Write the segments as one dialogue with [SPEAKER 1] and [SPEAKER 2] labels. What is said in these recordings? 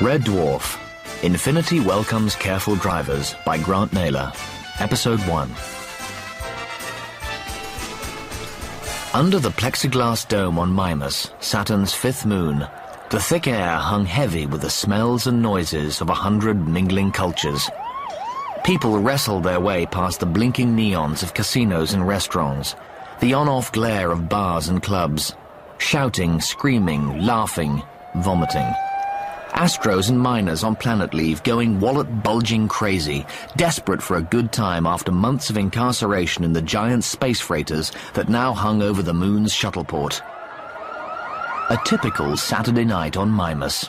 [SPEAKER 1] Red Dwarf, Infinity Welcomes Careful Drivers by Grant Naylor, Episode 1. Under the plexiglass dome on Mimas, Saturn's fifth moon, the thick air hung heavy with the smells and noises of 100 mingling cultures. People wrestled their way past the blinking neons of casinos and restaurants, the on-off glare of bars and clubs, shouting, screaming, laughing, vomiting. Astros and miners on planet leave going wallet-bulging crazy, desperate for a good time after months of incarceration in the giant space freighters that now hung over the moon's shuttleport. A typical Saturday night on Mimas.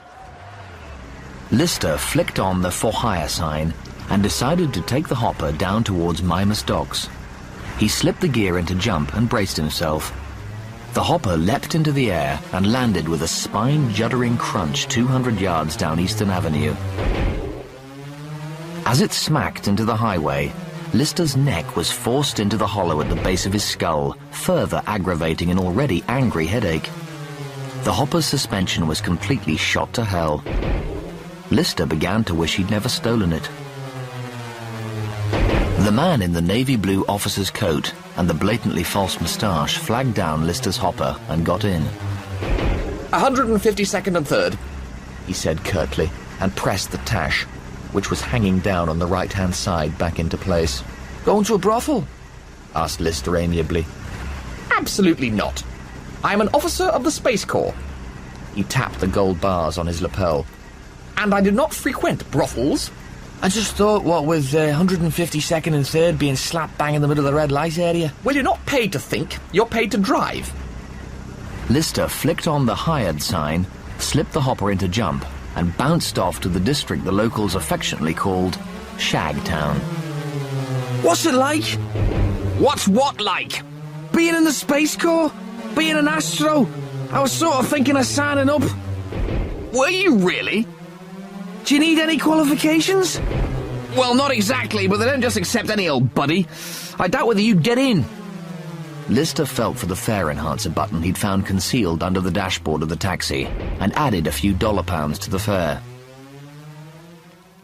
[SPEAKER 1] Lister flicked on the for hire sign and decided to take the hopper down towards Mimas docks. He slipped the gear into jump and braced himself. The hopper leapt into the air and landed with a spine-juddering crunch 200 yards down Eastern Avenue. As it smacked into the highway, Lister's neck was forced into the hollow at the base of his skull, further aggravating an already angry headache. The hopper's suspension was completely shot to hell. Lister began to wish he'd never stolen it. The man in the navy blue officer's coat and the blatantly false moustache flagged down Lister's hopper and got in.
[SPEAKER 2] 152nd and 3rd,
[SPEAKER 1] he said curtly, and pressed the tash, which was hanging down on the right-hand side, back into place.
[SPEAKER 2] Going to a brothel?
[SPEAKER 1] Asked Lister amiably.
[SPEAKER 2] Absolutely not. I am an officer of the Space Corps.
[SPEAKER 1] He tapped the gold bars on his lapel.
[SPEAKER 2] And I do not frequent brothels.
[SPEAKER 3] I just thought, what with 152nd and 3rd being slap bang in the middle of the red light area?
[SPEAKER 2] Well, you're not paid to think, you're paid to drive.
[SPEAKER 1] Lister flicked on the hired sign, slipped the hopper into jump, and bounced off to the district the locals affectionately called Shagtown.
[SPEAKER 3] What's it like?
[SPEAKER 2] What's what like?
[SPEAKER 3] Being in the Space Corps? Being an astro? I was sort of thinking of signing up.
[SPEAKER 2] Were you really?
[SPEAKER 3] Do you need any qualifications?
[SPEAKER 2] Well, not exactly, but they don't just accept any old buddy. I doubt whether you'd get in.
[SPEAKER 1] Lister felt for the fare enhancer button he'd found concealed under the dashboard of the taxi and added a few dollar pounds to the fare.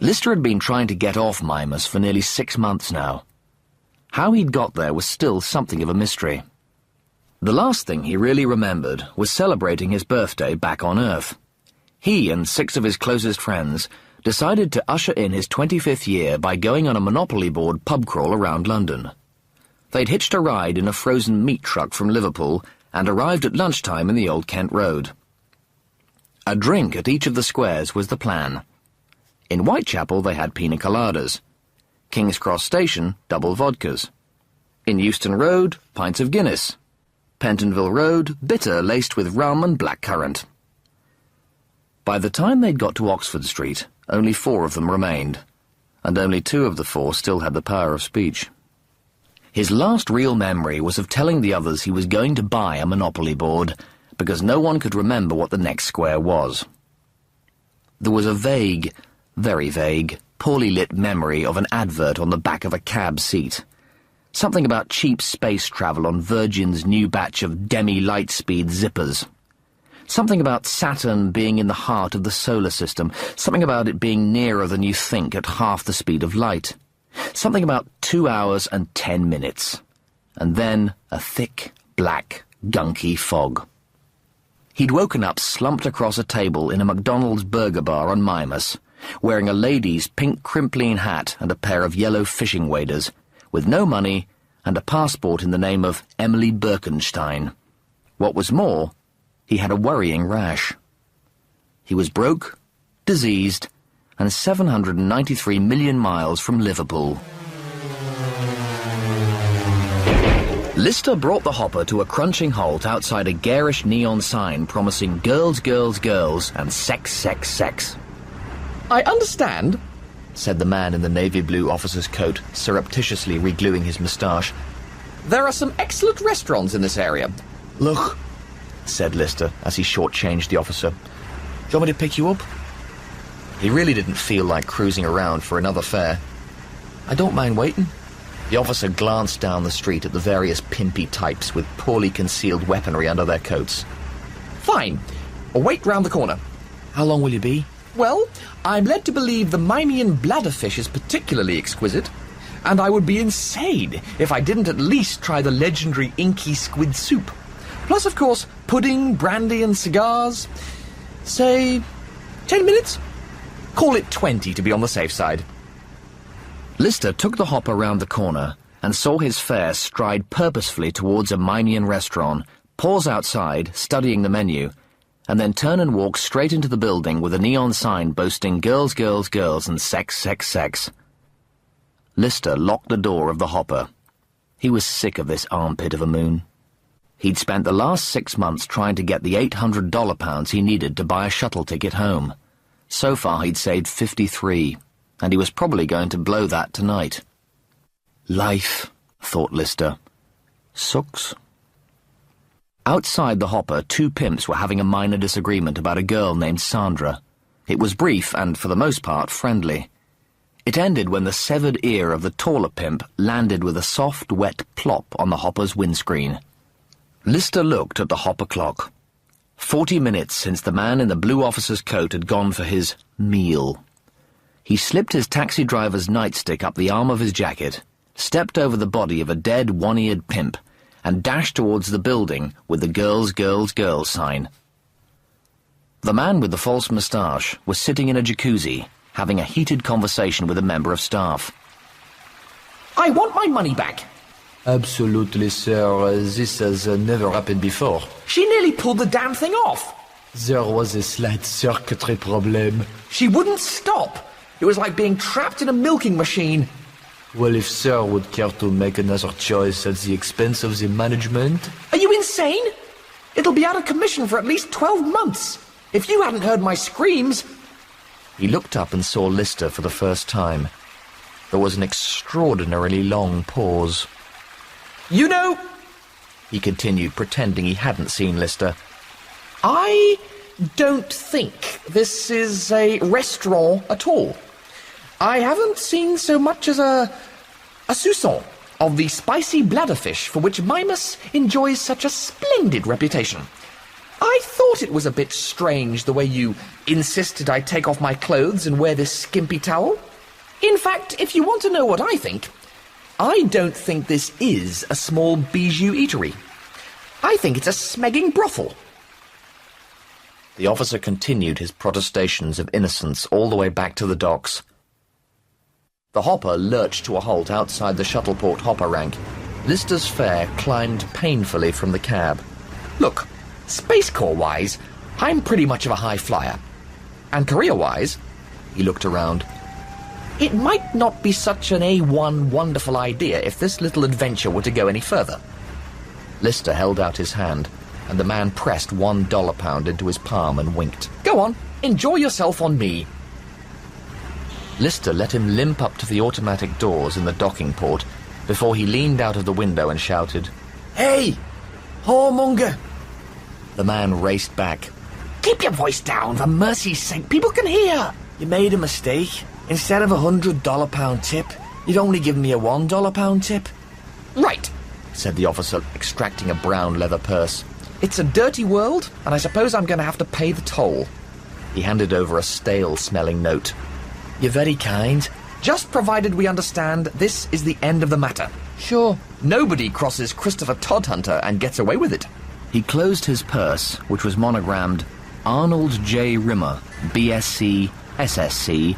[SPEAKER 1] Lister had been trying to get off Mimas for nearly 6 months now. How he'd got there was still something of a mystery. The last thing he really remembered was celebrating his birthday back on Earth. He and 6 of his closest friends decided to usher in his 25th year by going on a Monopoly board pub crawl around London. They'd hitched a ride in a frozen meat truck from Liverpool and arrived at lunchtime in the Old Kent Road. A drink at each of the squares was the plan. In Whitechapel they had pina coladas. King's Cross Station, double vodkas. In Euston Road, pints of Guinness. Pentonville Road, bitter laced with rum and blackcurrant. By the time they'd got to Oxford Street, only 4 of them remained, and only 2 of the 4 still had the power of speech. His last real memory was of telling the others he was going to buy a Monopoly board, because no one could remember what the next square was. There was a vague, very vague, poorly lit memory of an advert on the back of a cab seat. Something about cheap space travel on Virgin's new batch of demi-lightspeed zippers. Something about Saturn being in the heart of the solar system. Something about it being nearer than you think at half the speed of light. Something about 2 hours and 10 minutes. And then a thick, black, gunky fog. He'd woken up slumped across a table in a McDonald's burger bar on Mimas, wearing a lady's pink crimpline hat and a pair of yellow fishing waders, with no money and a passport in the name of Emily Birkenstein. What was more, he had a worrying rash. He was broke, diseased, and 793 million miles from Liverpool. Lister brought the hopper to a crunching halt outside a garish neon sign promising girls, girls, girls, and sex, sex, sex.
[SPEAKER 2] I understand,
[SPEAKER 1] said the man in the navy blue officer's coat, surreptitiously regluing his moustache.
[SPEAKER 2] There are some excellent restaurants in this area.
[SPEAKER 3] Look,
[SPEAKER 1] said Lister as he shortchanged the officer.
[SPEAKER 3] Do you want me to pick you up?
[SPEAKER 1] He really didn't feel like cruising around for another fare.
[SPEAKER 3] I don't mind waiting.
[SPEAKER 1] The officer glanced down the street at the various pimpy types with poorly concealed weaponry under their coats.
[SPEAKER 2] Fine. I'll wait round the corner.
[SPEAKER 3] How long will you be? Well, I'm led to believe the Mimean bladderfish is particularly exquisite, and I would be insane if I didn't at least try the legendary inky squid soup. Plus, of course, pudding, brandy and cigars. Say, 10 minutes? Call it 20 to be on the safe side.
[SPEAKER 1] Lister took the hopper round the corner and saw his fare stride purposefully towards a Mimean restaurant, pause outside, studying the menu, and then turn and walk straight into the building with a neon sign boasting girls, girls, girls and sex, sex, sex. Lister locked the door of the hopper. He was sick of this armpit of a moon. He'd spent the last 6 months trying to get the $800 he needed to buy a shuttle ticket home. So far he'd saved 53, and he was probably going to blow that tonight. Life, thought Lister, sucks. Outside the hopper, 2 pimps were having a minor disagreement about a girl named Sandra. It was brief and, for the most part, friendly. It ended when the severed ear of the taller pimp landed with a soft, wet plop on the hopper's windscreen. Lister looked at the hopper clock. 40 minutes since the man in the blue officer's coat had gone for his meal. He slipped his taxi driver's nightstick up the arm of his jacket, stepped over the body of a dead one-eared pimp, and dashed towards the building with the girls, girls, girls sign. The man with the false moustache was sitting in a jacuzzi, having a heated conversation with a member of staff.
[SPEAKER 3] I want my money back.
[SPEAKER 4] Absolutely, sir. This has never happened before.
[SPEAKER 3] She nearly pulled the damn thing off.
[SPEAKER 4] There was a slight circuitry problem.
[SPEAKER 3] She wouldn't stop. It was like being trapped in a milking machine.
[SPEAKER 4] Well, if sir would care to make another choice at the expense of the management...
[SPEAKER 3] Are you insane? It'll be out of commission for at least 12 months. If you hadn't heard my screams...
[SPEAKER 1] He looked up and saw Lister for the first time. There was an extraordinarily long pause.
[SPEAKER 3] You know,
[SPEAKER 1] he continued, pretending he hadn't seen Lister,
[SPEAKER 3] I don't think this is a restaurant at all. I haven't seen so much as a soupçon of the spicy bladderfish for which Mimas enjoys such a splendid reputation. I thought it was a bit strange the way you insisted I take off my clothes and wear this skimpy towel. In fact, if you want to know what I think, I don't think this is a small bijou eatery. I think it's a smegging brothel.
[SPEAKER 1] The officer continued his protestations of innocence all the way back to the docks. The hopper lurched to a halt outside the Shuttleport hopper rank. Lister's fare climbed painfully from the cab.
[SPEAKER 3] Look, Space Corps-wise, I'm pretty much of a high flyer. And career-wise,
[SPEAKER 1] he looked around,
[SPEAKER 3] it might not be such an A1 wonderful idea if this little adventure were to go any further.
[SPEAKER 1] Lister held out his hand, and the man pressed $1 into his palm and winked.
[SPEAKER 3] Go on, enjoy yourself on me.
[SPEAKER 1] Lister let him limp up to the automatic doors in the docking port before he leaned out of the window and shouted,
[SPEAKER 3] Hey, whoremonger!
[SPEAKER 1] The man raced back.
[SPEAKER 3] Keep your voice down, for mercy's sake, people can hear.
[SPEAKER 5] You made a mistake. Instead of $100 tip, you've only given me a $1 tip.
[SPEAKER 3] Right,
[SPEAKER 1] said the officer, extracting a brown leather purse.
[SPEAKER 3] It's a dirty world, and I suppose I'm going to have to pay the toll.
[SPEAKER 1] He handed over a stale-smelling note.
[SPEAKER 5] You're very kind.
[SPEAKER 3] Just provided we understand this is the end of the matter.
[SPEAKER 5] Sure.
[SPEAKER 3] Nobody crosses Christopher Todhunter and gets away with it.
[SPEAKER 1] He closed his purse, which was monogrammed Arnold J. Rimmer, BSc, SSC,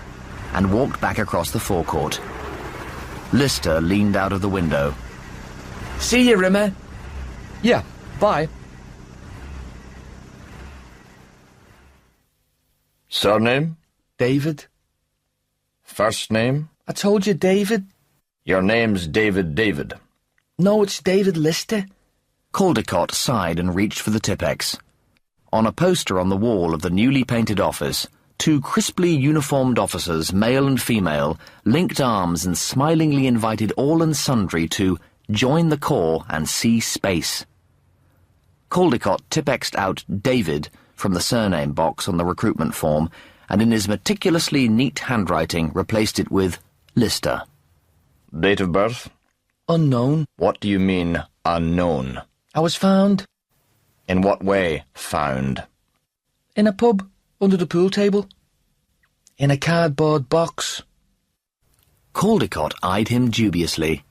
[SPEAKER 1] and walked back across the forecourt. Lister leaned out of the window.
[SPEAKER 5] See you, Rimmer.
[SPEAKER 3] Yeah, bye.
[SPEAKER 2] Surname?
[SPEAKER 5] David.
[SPEAKER 2] First name?
[SPEAKER 5] I told you, David.
[SPEAKER 2] Your name's David.
[SPEAKER 5] No, it's David Lister.
[SPEAKER 1] Caldecott sighed and reached for the Tipex. On a poster on the wall of the newly painted office, 2 crisply uniformed officers, male and female, linked arms and smilingly invited all and sundry to join the Corps and see space. Caldecott Tipexed out David from the surname box on the recruitment form, and in his meticulously neat handwriting replaced it with Lister.
[SPEAKER 2] Date of birth?
[SPEAKER 5] Unknown.
[SPEAKER 2] What do you mean, unknown?
[SPEAKER 5] I was found.
[SPEAKER 2] In what way, found?
[SPEAKER 5] In a pub, under the pool table. In a cardboard box.
[SPEAKER 1] Caldecott eyed him dubiously.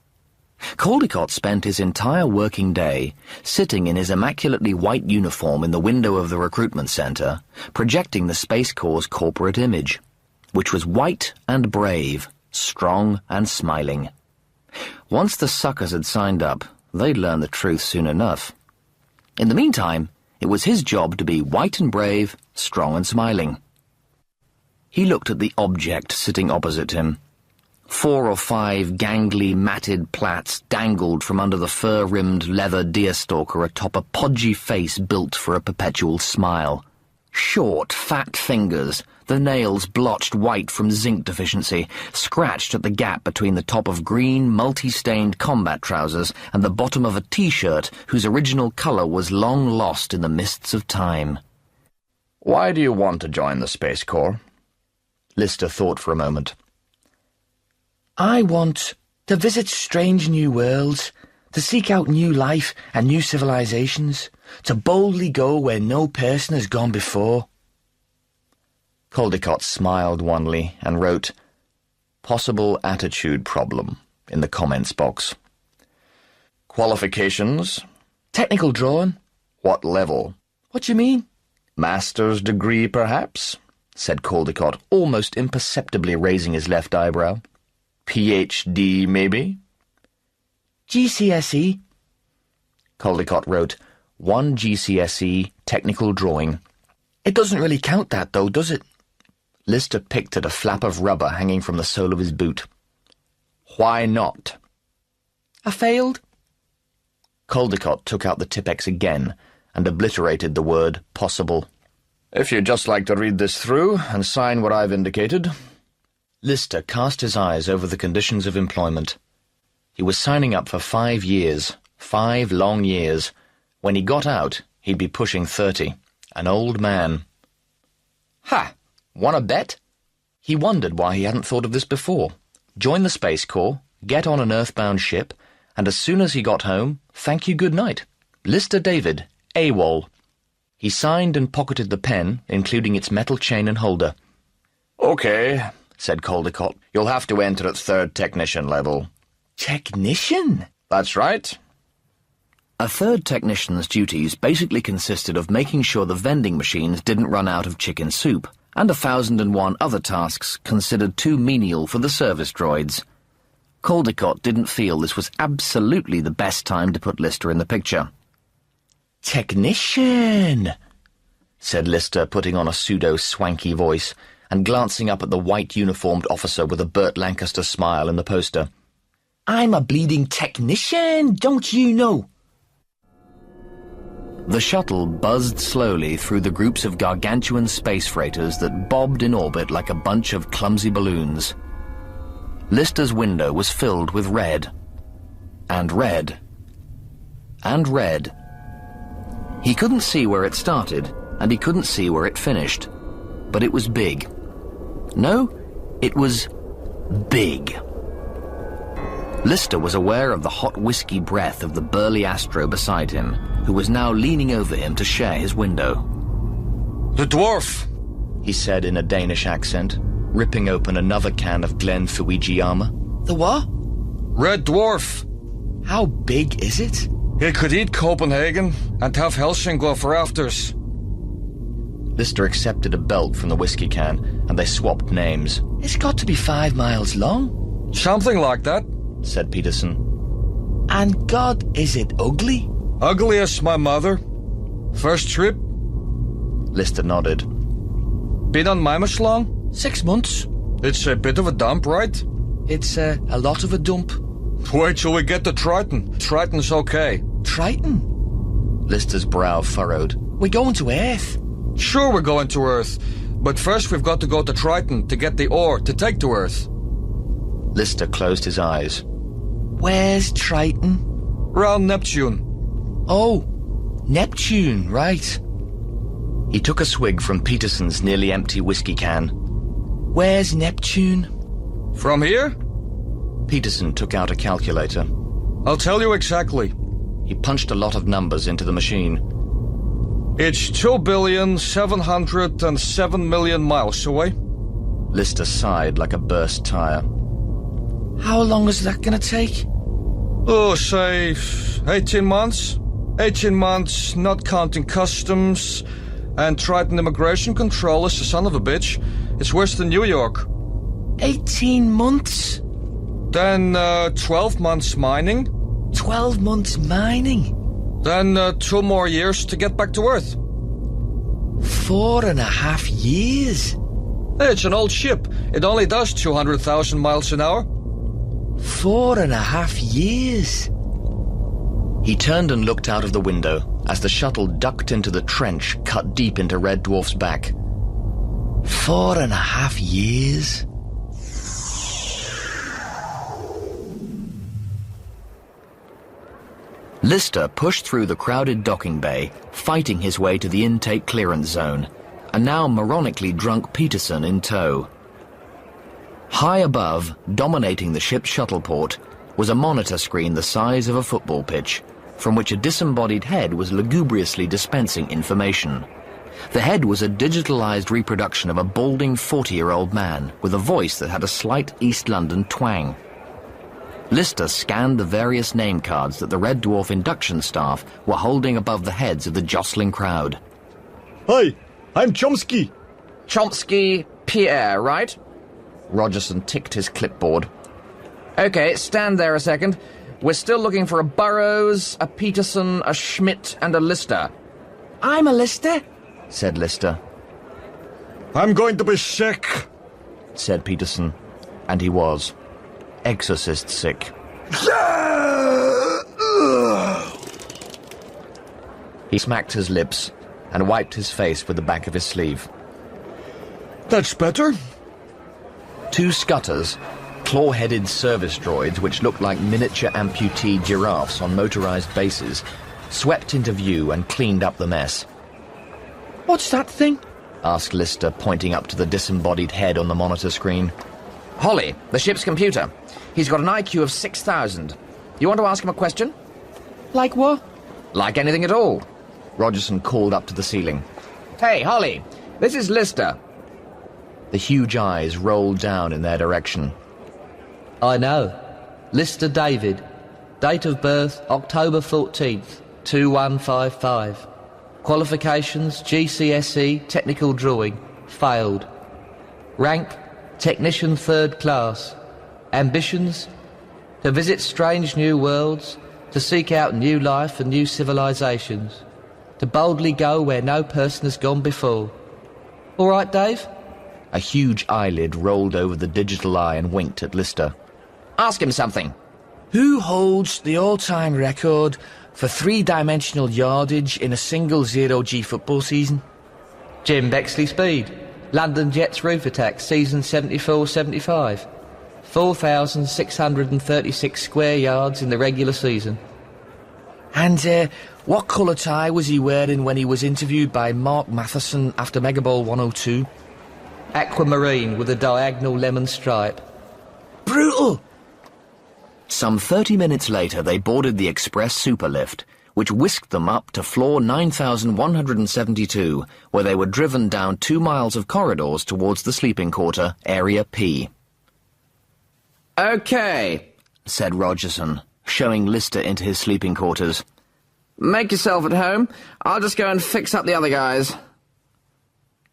[SPEAKER 1] Caldecott spent his entire working day sitting in his immaculately white uniform in the window of the recruitment center, projecting the Space Corps' corporate image, which was white and brave, strong and smiling. Once the suckers had signed up, they'd learn the truth soon enough. In the meantime, it was his job to be white and brave, strong and smiling. He looked at the object sitting opposite him. 4 or 5 gangly, matted plaits dangled from under the fur-rimmed leather deerstalker atop a podgy face built for a perpetual smile. Short, fat fingers, the nails blotched white from zinc deficiency, scratched at the gap between the top of green, multi-stained combat trousers and the bottom of a T-shirt whose original colour was long lost in the mists of time.
[SPEAKER 3] Why do you want to join the Space Corps?
[SPEAKER 1] Lister thought for a moment.
[SPEAKER 5] I want to visit strange new worlds, to seek out new life and new civilizations, to boldly go where no person has gone before.
[SPEAKER 1] Caldecott smiled wanly and wrote, "Possible attitude problem," in the comments box.
[SPEAKER 3] Qualifications?
[SPEAKER 5] Technical drawing.
[SPEAKER 3] What level?
[SPEAKER 5] What do you mean?
[SPEAKER 3] Master's degree, perhaps?
[SPEAKER 1] Said Caldecott, almost imperceptibly raising his left eyebrow.
[SPEAKER 3] PhD, maybe?
[SPEAKER 5] GCSE.
[SPEAKER 1] Caldecott wrote, 1 GCSE, technical drawing.
[SPEAKER 5] It doesn't really count that, though, does it?
[SPEAKER 1] Lister picked at a flap of rubber hanging from the sole of his boot.
[SPEAKER 3] Why not?
[SPEAKER 5] I failed.
[SPEAKER 1] Caldecott took out the Tipex again and obliterated the word possible.
[SPEAKER 3] If you'd just like to read this through and sign what I've indicated.
[SPEAKER 1] Lister cast his eyes over the conditions of employment. He was signing up for 5 years, 5 long years. When he got out, he'd be pushing 30, an old man.
[SPEAKER 3] Ha! Want a bet?
[SPEAKER 1] He wondered why he hadn't thought of this before. Join the Space Corps, get on an earthbound ship, and as soon as he got home, thank you good night. Lister David, AWOL. He signed and pocketed the pen, including its metal chain and holder.
[SPEAKER 3] Okay, said Caldecott. You'll have to enter at 3rd technician level.
[SPEAKER 5] Technician?
[SPEAKER 3] That's right.
[SPEAKER 1] A 3rd technician's duties basically consisted of making sure the vending machines didn't run out of chicken soup, and 1,001 other tasks considered too menial for the service droids. Caldecott didn't feel this was absolutely the best time to put Lister in the picture.
[SPEAKER 5] Technician,
[SPEAKER 1] said Lister, putting on a pseudo-swanky voice and glancing up at the white-uniformed officer with a Burt Lancaster smile in the poster.
[SPEAKER 5] I'm a bleeding technician, don't you know?
[SPEAKER 1] The shuttle buzzed slowly through the groups of gargantuan space freighters that bobbed in orbit like a bunch of clumsy balloons. Lister's window was filled with red. And red. And red. He couldn't see where it started, and he couldn't see where it finished. But it was big. No, it was big. Lister was aware of the hot whiskey breath of the burly Astro beside him, who was now leaning over him to share his window.
[SPEAKER 6] The Dwarf,
[SPEAKER 1] he said in a Danish accent, ripping open another can of Glen Fuijiyama.
[SPEAKER 5] The what?
[SPEAKER 6] Red Dwarf.
[SPEAKER 5] How big is it?
[SPEAKER 6] It could eat Copenhagen and have Helsingor for afters.
[SPEAKER 1] Lister accepted a belt from the whiskey can, and they swapped names.
[SPEAKER 5] It's got to be 5 miles long.
[SPEAKER 6] Something like that,
[SPEAKER 1] said Peterson.
[SPEAKER 5] And God, is it ugly?
[SPEAKER 6] Ugly as my mother. First trip?
[SPEAKER 1] Lister nodded.
[SPEAKER 6] Been on Mimas long?
[SPEAKER 5] 6 months.
[SPEAKER 6] It's a bit of a dump, right?
[SPEAKER 5] It's a lot of a dump.
[SPEAKER 6] Wait till we get to Triton. Triton's okay.
[SPEAKER 5] Triton?
[SPEAKER 1] Lister's brow furrowed.
[SPEAKER 5] We're going to Earth.
[SPEAKER 6] Sure we're going to Earth, but first we've got to go to Triton to get the ore to take to Earth.
[SPEAKER 1] Lister closed his eyes.
[SPEAKER 5] Where's Triton?
[SPEAKER 6] Round Neptune.
[SPEAKER 5] Oh, Neptune, right.
[SPEAKER 1] He took a swig from Peterson's nearly empty whiskey can.
[SPEAKER 5] Where's Neptune?
[SPEAKER 6] From here?
[SPEAKER 1] Peterson took out a calculator.
[SPEAKER 6] I'll tell you exactly.
[SPEAKER 1] He punched a lot of numbers into the machine.
[SPEAKER 6] It's 2,707,000,000 miles away.
[SPEAKER 1] Lister sighed like a burst tire.
[SPEAKER 5] How long is that gonna take?
[SPEAKER 6] Oh, say 18 months. 18 months, not counting customs. And Triton immigration control is the son of a bitch. It's worse than New York.
[SPEAKER 5] 18 months?
[SPEAKER 6] Then 12 months mining.
[SPEAKER 5] 12 months mining?
[SPEAKER 6] Then 2 more years to get back to Earth.
[SPEAKER 5] 4.5 years?
[SPEAKER 6] Hey, it's an old ship. It only does 200,000 miles an hour.
[SPEAKER 5] 4.5 years?
[SPEAKER 1] He turned and looked out of the window as the shuttle ducked into the trench cut deep into Red Dwarf's back.
[SPEAKER 5] 4.5 years?
[SPEAKER 1] Lister pushed through the crowded docking bay, fighting his way to the intake clearance zone, a now moronically drunk Peterson in tow. High above, dominating the ship's shuttle port, was a monitor screen the size of a football pitch, from which a disembodied head was lugubriously dispensing information. The head was a digitalized reproduction of a balding 40-year-old man with a voice that had a slight East London twang. Lister scanned the various name cards that the Red Dwarf induction staff were holding above the heads of the jostling crowd.
[SPEAKER 7] Hi, I'm Chomsky.
[SPEAKER 3] Chomsky Pierre, right? Rogerson ticked his clipboard. Okay, stand there a second. We're still looking for a Burroughs, a Peterson, a Schmidt, and a Lister.
[SPEAKER 5] I'm a Lister,
[SPEAKER 1] said Lister.
[SPEAKER 7] I'm going to be sick,
[SPEAKER 1] said Peterson. And he was. Exorcist sick. He smacked his lips and wiped his face with the back of his sleeve.
[SPEAKER 7] That's better.
[SPEAKER 1] 2 scutters, claw-headed service droids which looked like miniature amputee giraffes on motorized bases, swept into view and cleaned up the mess.
[SPEAKER 5] What's that thing?
[SPEAKER 1] Asked Lister, pointing up to the disembodied head on the monitor screen.
[SPEAKER 3] Holly, the ship's computer. He's got an IQ of 6,000. You want to ask him a question?
[SPEAKER 5] Like what?
[SPEAKER 3] Like anything at all.
[SPEAKER 1] Rogerson called up to the ceiling.
[SPEAKER 3] Hey, Holly, this is Lister.
[SPEAKER 1] The huge eyes rolled down in their direction.
[SPEAKER 8] I know. Lister David. Date of birth, October 14th, 2155. Qualifications, GCSE, technical drawing. Failed. Rank, technician 3rd class. Ambitions, to visit strange new worlds, to seek out new life and new civilizations, to boldly go where no person has gone before. All right, Dave?
[SPEAKER 1] A huge eyelid rolled over the digital eye and winked at Lister.
[SPEAKER 3] Ask him something.
[SPEAKER 5] Who holds the all-time record for 3-dimensional yardage in a single 0G football season?
[SPEAKER 8] Jim Bexley Speed. London Jets roof attack, season 74-75. 4,636 square yards in the regular season.
[SPEAKER 5] And what colour tie was he wearing when he was interviewed by Mark Matheson after Mega Bowl 102?
[SPEAKER 8] Aquamarine with a diagonal lemon stripe.
[SPEAKER 5] Brutal!
[SPEAKER 1] Some 30 minutes later, they boarded the express superlift, which whisked them up to floor 9,172, where they were driven down 2 miles of corridors towards the sleeping quarter, Area P.
[SPEAKER 3] Okay,
[SPEAKER 1] said Rogerson, showing Lister into his sleeping quarters.
[SPEAKER 3] Make yourself at home. I'll just go and fix up the other guys.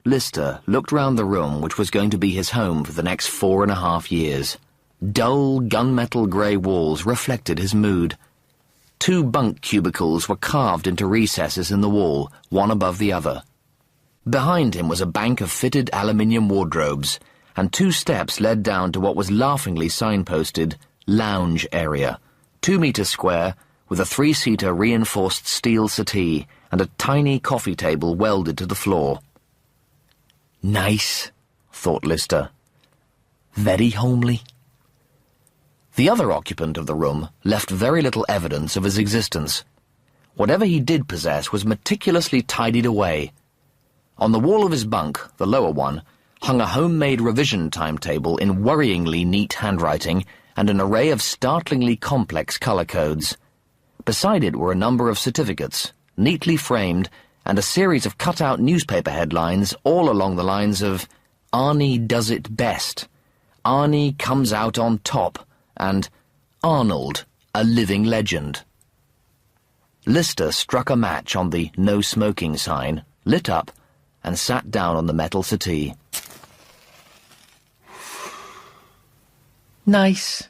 [SPEAKER 1] Lister looked round the room which was going to be his home for the next 4.5 years. Dull, gunmetal grey walls reflected his mood. 2 bunk cubicles were carved into recesses in the wall, one above the other. Behind him was a bank of fitted aluminium wardrobes, and 2 steps led down to what was laughingly signposted lounge area, 2 meters square, with a 3-seater reinforced steel settee and a tiny coffee table welded to the floor. Nice, thought Lister. Very homely. The other occupant of the room left very little evidence of his existence. Whatever he did possess was meticulously tidied away. On the wall of his bunk, the lower one, hung a homemade revision timetable in worryingly neat handwriting and an array of startlingly complex colour codes. Beside it were a number of certificates, neatly framed, and a series of cut-out newspaper headlines all along the lines of Arnie does it best, Arnie comes out on top, and Arnold, a living legend. Lister struck a match on the no smoking sign, lit up, and sat down on the metal settee.
[SPEAKER 5] Nice.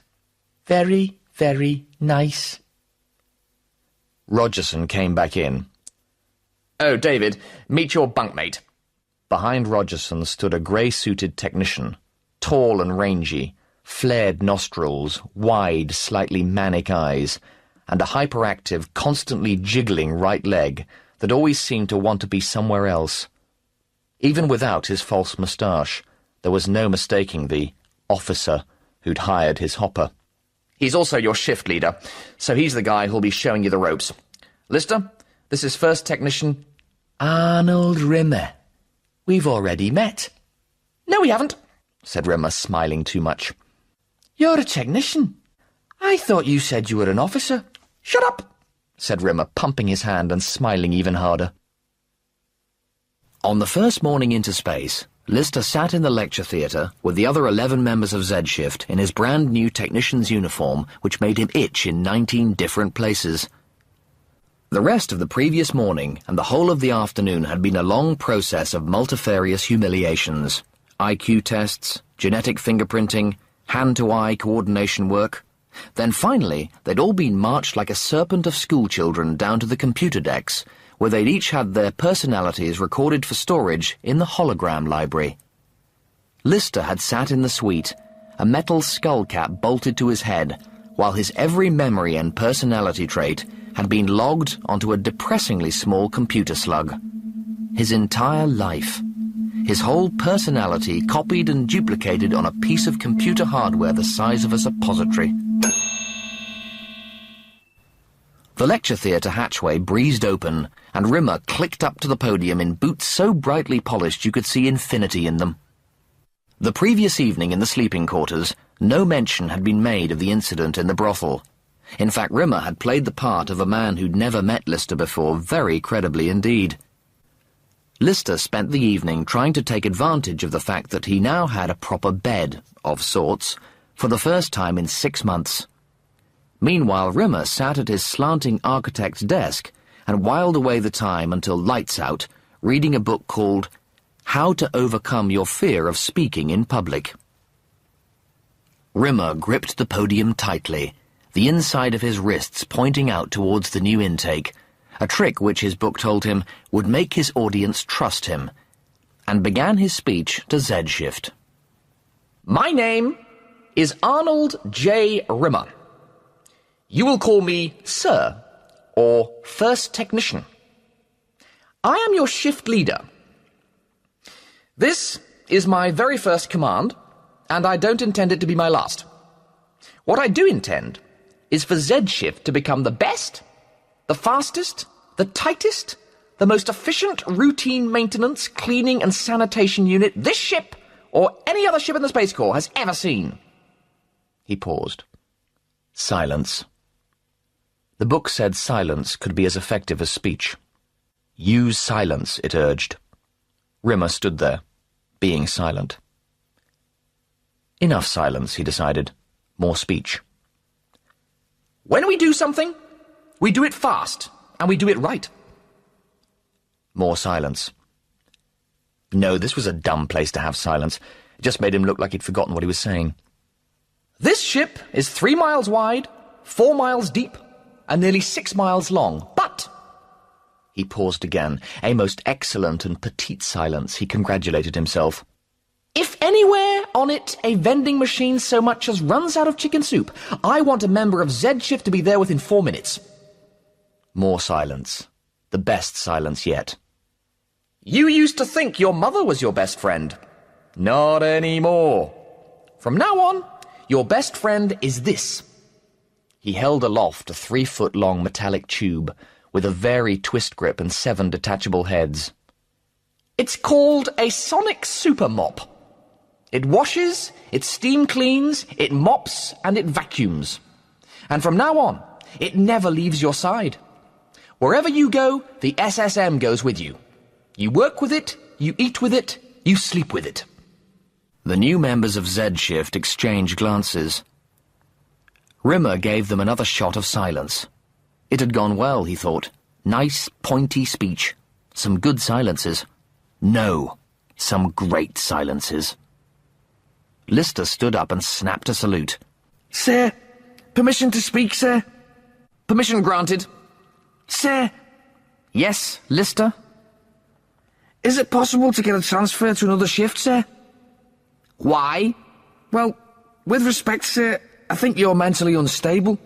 [SPEAKER 5] Very, very nice.
[SPEAKER 1] Rogerson came back in.
[SPEAKER 2] Oh, David, meet your bunkmate.
[SPEAKER 1] Behind Rogerson stood a grey-suited technician, tall and rangy, flared nostrils, wide, slightly manic eyes, and a hyperactive, constantly jiggling right leg that always seemed to want to be somewhere else. Even without his false moustache, there was no mistaking the officer who'd hired his hopper.
[SPEAKER 2] He's also your shift leader, so he's the guy who'll be showing you the ropes. Lister, this is first technician...
[SPEAKER 5] Arnold Rimmer. We've already met.
[SPEAKER 2] No, we haven't,
[SPEAKER 1] said Rimmer, smiling too much.
[SPEAKER 5] You're a technician. I thought you said you were an officer.
[SPEAKER 2] Shut up,
[SPEAKER 1] said Rimmer, pumping his hand and smiling even harder. On the first morning into space, Lister sat in the lecture theatre with the other 11 members of Z-Shift in his brand-new technician's uniform, which made him itch in 19 different places. The rest of the previous morning and the whole of the afternoon had been a long process of multifarious humiliations. IQ tests, genetic fingerprinting, hand-to-eye coordination work. Then finally, they'd all been marched like a serpent of schoolchildren down to the computer decks, where they'd each had their personalities recorded for storage in the hologram library. Lister had sat in the suite, a metal skull cap bolted to his head, while his every memory and personality trait had been logged onto a depressingly small computer slug. His entire life, his whole personality copied and duplicated on a piece of computer hardware the size of a suppository. The lecture theatre hatchway breezed open, and Rimmer clicked up to the podium in boots so brightly polished you could see infinity in them. The previous evening in the sleeping quarters, no mention had been made of the incident in the brothel. In fact, Rimmer had played the part of a man who'd never met Lister before very credibly indeed. Lister spent the evening trying to take advantage of the fact that he now had a proper bed, of sorts, for the first time in 6 months. Meanwhile, Rimmer sat at his slanting architect's desk and whiled away the time until lights out, reading a book called How to Overcome Your Fear of Speaking in Public. Rimmer gripped the podium tightly, the inside of his wrists pointing out towards the new intake, a trick which his book told him would make his audience trust him, and began his speech to Z-Shift.
[SPEAKER 2] My name is Arnold J. Rimmer. You will call me Sir, or First Technician. I am your shift leader. This is my very first command, and I don't intend it to be my last. What I do intend is for Z-Shift to become the best, the fastest, the tightest, the most efficient routine maintenance, cleaning and sanitation unit this ship, or any other ship in the Space Corps, has ever seen.
[SPEAKER 1] He paused. Silence. The book said silence could be as effective as speech. Use silence, it urged. Rimmer stood there, being silent. Enough silence, he decided. More speech.
[SPEAKER 2] When we do something, we do it fast, and we do it right.
[SPEAKER 1] More silence. No, this was a dumb place to have silence. It just made him look like he'd forgotten what he was saying.
[SPEAKER 2] This ship is 3 miles wide, 4 miles deep, and nearly 6 miles long, but...
[SPEAKER 1] He paused again, a most excellent and petite silence, he congratulated himself.
[SPEAKER 2] If anywhere on it a vending machine so much as runs out of chicken soup, I want a member of Z-Shift to be there within 4 minutes.
[SPEAKER 1] More silence. The best silence yet.
[SPEAKER 2] You used to think your mother was your best friend. Not anymore. From now on, your best friend is this.
[SPEAKER 1] He held aloft a 3-foot-long metallic tube with a very twist grip and 7 detachable heads.
[SPEAKER 2] It's called a sonic super mop. It washes, it steam cleans, it mops, and it vacuums. And from now on, it never leaves your side. Wherever you go, the SSM goes with you. You work with it, you eat with it, you sleep with it.
[SPEAKER 1] The new members of Z Shift exchanged glances. Rimmer gave them another shot of silence. It had gone well, he thought. Nice, pointy speech. Some good silences. No, some great silences. Lister stood up and snapped a salute.
[SPEAKER 5] Sir, permission to speak, sir?
[SPEAKER 2] Permission granted.
[SPEAKER 5] Sir,
[SPEAKER 2] Yes, Lister?
[SPEAKER 5] is it possible to get a transfer to another shift, sir?
[SPEAKER 2] Why?
[SPEAKER 5] Well, with respect, sir, I think you're mentally unstable.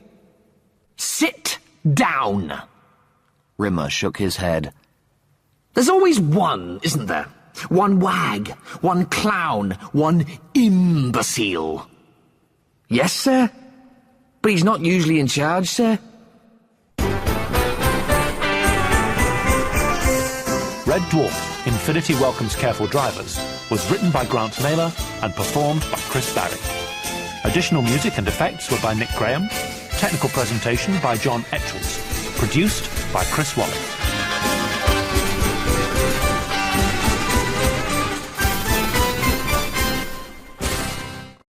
[SPEAKER 2] Sit down.
[SPEAKER 1] Rimmer shook his head.
[SPEAKER 2] There's always one, isn't there? One wag, one clown, one imbecile.
[SPEAKER 5] Yes, sir. But he's not usually in charge, sir.
[SPEAKER 9] Red Dwarf, Infinity Welcomes Careful Drivers, was written by Grant Naylor and performed by Chris Barry. Additional music and effects were by Nick Graham. Technical presentation by John Etchells. Produced by Chris Waller.